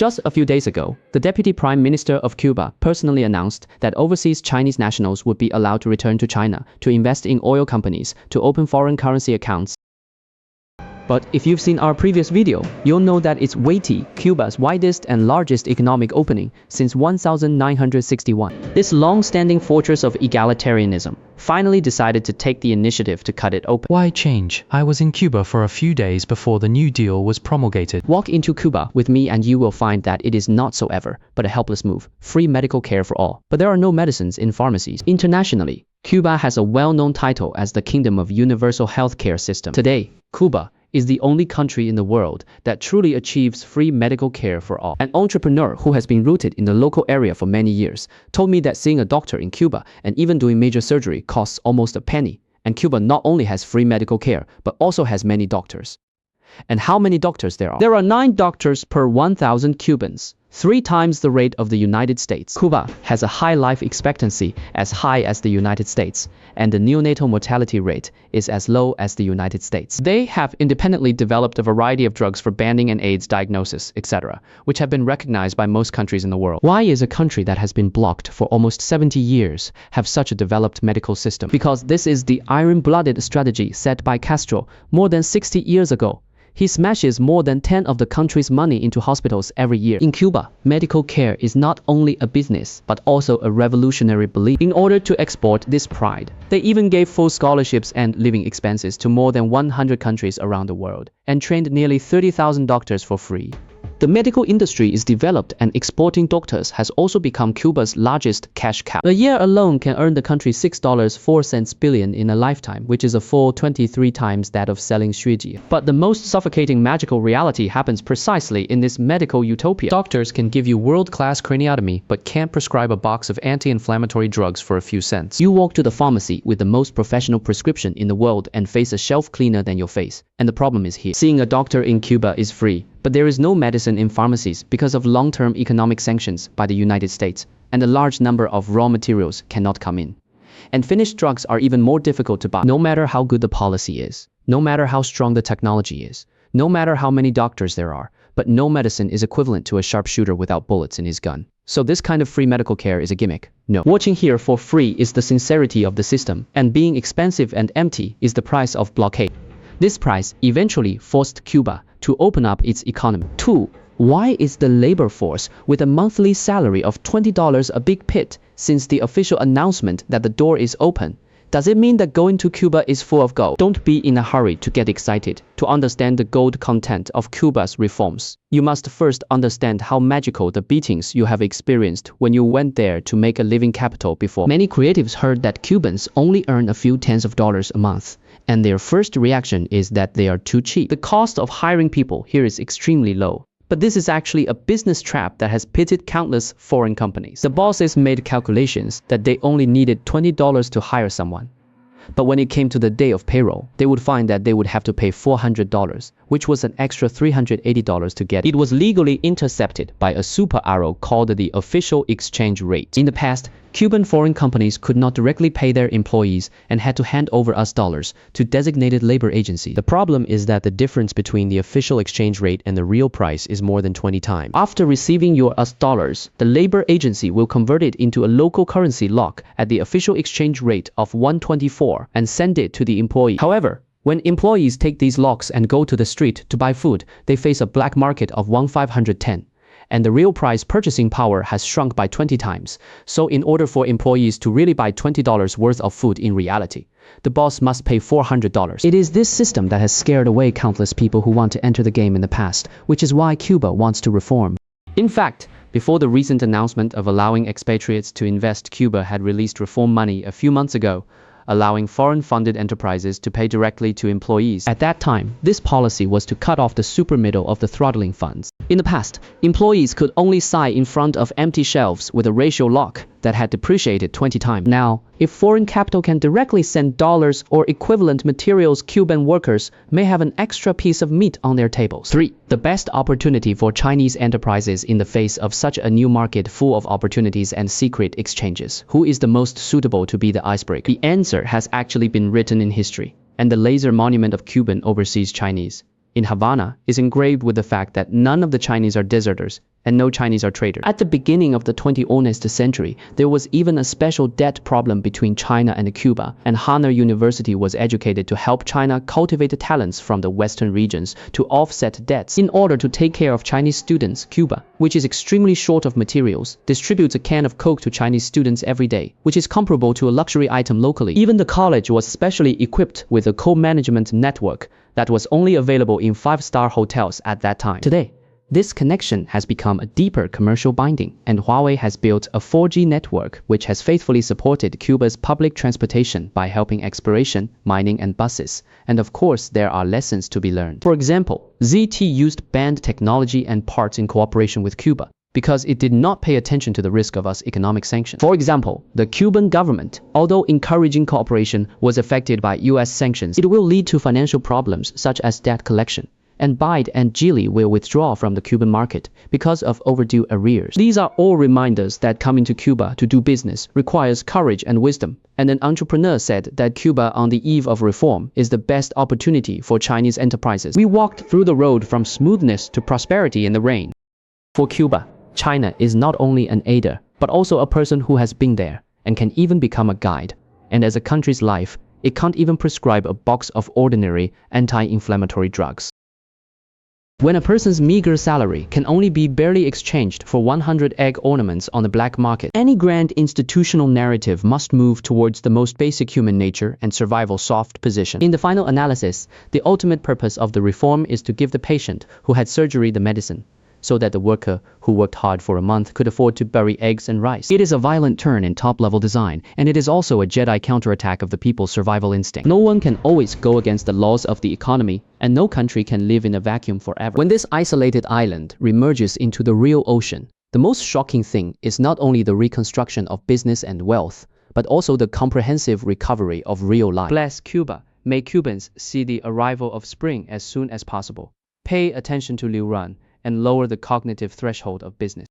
Just a few days ago, the Deputy Prime Minister of Cuba personally announced that overseas Chinese nationals would be allowed to return to China to invest in oil companies, to open foreign currency accounts. But if you've seen our previous video, you'll know that it's weighty, Cuba's widest and largest economic opening since 1961. This long-standing fortress of egalitarianism finally decided to take the initiative to cut it open. Why change? I was in Cuba for a few days before the New Deal was promulgated. Walk into Cuba with me and you will find that it is not so ever, but a helpless move. Free medical care for all. But there are no medicines in pharmacies. Internationally, Cuba has a well-known title as the Kingdom of Universal Healthcare System. Today, Cuba is the only country in the world that truly achieves free medical care for all. An entrepreneur who has been rooted in the local area for many years told me that seeing a doctor in Cuba and even doing major surgery costs almost a penny. And Cuba not only has free medical care, but also has many doctors. And how many doctors there are? There are 9 doctors per 1,000 Cubans, 3 times the rate of the United States. Cuba has a high life expectancy as high as the United States, and the neonatal mortality rate is as low as the United States. They have independently developed a variety of drugs for banning and AIDS diagnosis, etc., which have been recognized by most countries in the world. Why is a country that has been blocked for almost 70 years have such a developed medical system? Because this is the iron-blooded strategy set by Castro more than 60 years ago. He smashes more than 10 of the country's money into hospitals every year. In Cuba, medical care is not only a business, but also a revolutionary belief. In order to export this pride, they even gave full scholarships and living expenses to more than 100 countries around the world, and trained nearly 30,000 doctors for free. The medical industry is developed and exporting doctors has also become Cuba's largest cash cow. A year alone can earn the country $6.04 billion in a lifetime, which is a full 23 times that of selling Shuiji. But the most suffocating magical reality happens precisely in this medical utopia. Doctors can give you world-class craniotomy, but can't prescribe a box of anti-inflammatory drugs for a few cents. You walk to the pharmacy with the most professional prescription in the world and face a shelf cleaner than your face. And the problem is here. Seeing a doctor in Cuba is free, but there is no medicine in pharmacies because of long-term economic sanctions by the United States, and a large number of raw materials cannot come in. And finished drugs are even more difficult to buy. No matter how good the policy is, no matter how strong the technology is, no matter how many doctors there are, but no medicine is equivalent to a sharpshooter without bullets in his gun. So this kind of free medical care is a gimmick. No. Watching here for free is the sincerity of the system, and being expensive and empty is the price of blockade. This price eventually forced Cuba to open up its economy. 2. Why is the labor force with a monthly salary of $20 a big pit since the official announcement that the door is open? Does it mean that going to Cuba is full of gold? Don't be in a hurry to get excited to understand the gold content of Cuba's reforms. You must first understand how magical the beatings you have experienced when you went there to make a living capital before. Many creatives heard that Cubans only earn a few tens of dollars a month, and their first reaction is that they are too cheap. The cost of hiring people here is extremely low. But this is actually a business trap that has pitted countless foreign companies. The bosses made calculations that they only needed $20 to hire someone. But when it came to the day of payroll, they would find that they would have to pay $400, which was an extra $380 to get. It was legally intercepted by a super arrow called the official exchange rate. In the past, Cuban foreign companies could not directly pay their employees and had to hand over US dollars to designated labor agency. The problem is that the difference between the official exchange rate and the real price is more than 20 times. After receiving your US dollars, the labor agency will convert it into a local currency lock at the official exchange rate of 124 and send it to the employee. However, when employees take these locks and go to the street to buy food, they face a black market of 1,510. And the real price purchasing power has shrunk by 20 times. So in order for employees to really buy $20 worth of food in reality, the boss must pay $400. It is this system that has scared away countless people who want to enter the game in the past, which is why Cuba wants to reform. In fact, before the recent announcement of allowing expatriates to invest, Cuba had released reform money a few months ago, allowing foreign-funded enterprises to pay directly to employees. At that time, this policy was to cut off the super middle of the throttling funds. In the past, employees could only sigh in front of empty shelves with a ratio lock that had depreciated 20 times. Now, if foreign capital can directly send dollars or equivalent materials, Cuban workers may have an extra piece of meat on their tables. 3. The best opportunity for Chinese enterprises in the face of such a new market full of opportunities and secret exchanges. Who is the most suitable to be the icebreaker? The answer has actually been written in history, and the laser monument of Cuban overseas Chinese in Havana is engraved with the fact that none of the Chinese are deserters and no Chinese are traders. At the beginning of the 20th century, there was even a special debt problem between China and Cuba, and Hana University was educated to help China cultivate talents from the western regions to offset debts. In order to take care of Chinese students, Cuba, which is extremely short of materials, distributes a can of Coke to Chinese students every day, which is comparable to a luxury item locally. Even the college was specially equipped with a co-management network that was only available in 5-star hotels at that time. Today, this connection has become a deeper commercial binding, and Huawei has built a 4G network which has faithfully supported Cuba's public transportation by helping exploration, mining and buses. And of course, there are lessons to be learned. For example, ZT used banned technology and parts in cooperation with Cuba, because it did not pay attention to the risk of us economic sanctions. For example, the Cuban government, although encouraging cooperation, was affected by US sanctions. It will lead to financial problems such as debt collection, and BID and Geely will withdraw from the Cuban market because of overdue arrears. These are all reminders that coming to Cuba to do business requires courage and wisdom, and an entrepreneur said that Cuba on the eve of reform is the best opportunity for Chinese enterprises. We walked through the road from smoothness to prosperity in the rain. For Cuba, China is not only an aider, but also a person who has been there and can even become a guide. And as a country's life, it can't even prescribe a box of ordinary anti-inflammatory drugs. When a person's meager salary can only be barely exchanged for 100 egg ornaments on the black market, any grand institutional narrative must move towards the most basic human nature and survival soft position. In the final analysis, the ultimate purpose of the reform is to give the patient who had surgery the medicine, so that the worker who worked hard for a month could afford to bury eggs and rice. It is a violent turn in top-level design, and it is also a Jedi counterattack of the people's survival instinct. No one can always go against the laws of the economy, and no country can live in a vacuum forever. When this isolated island remerges into the real ocean, the most shocking thing is not only the reconstruction of business and wealth, but also the comprehensive recovery of real life. Bless Cuba. May Cubans see the arrival of spring as soon as possible. Pay attention to Liu Ran and lower the cognitive threshold of business.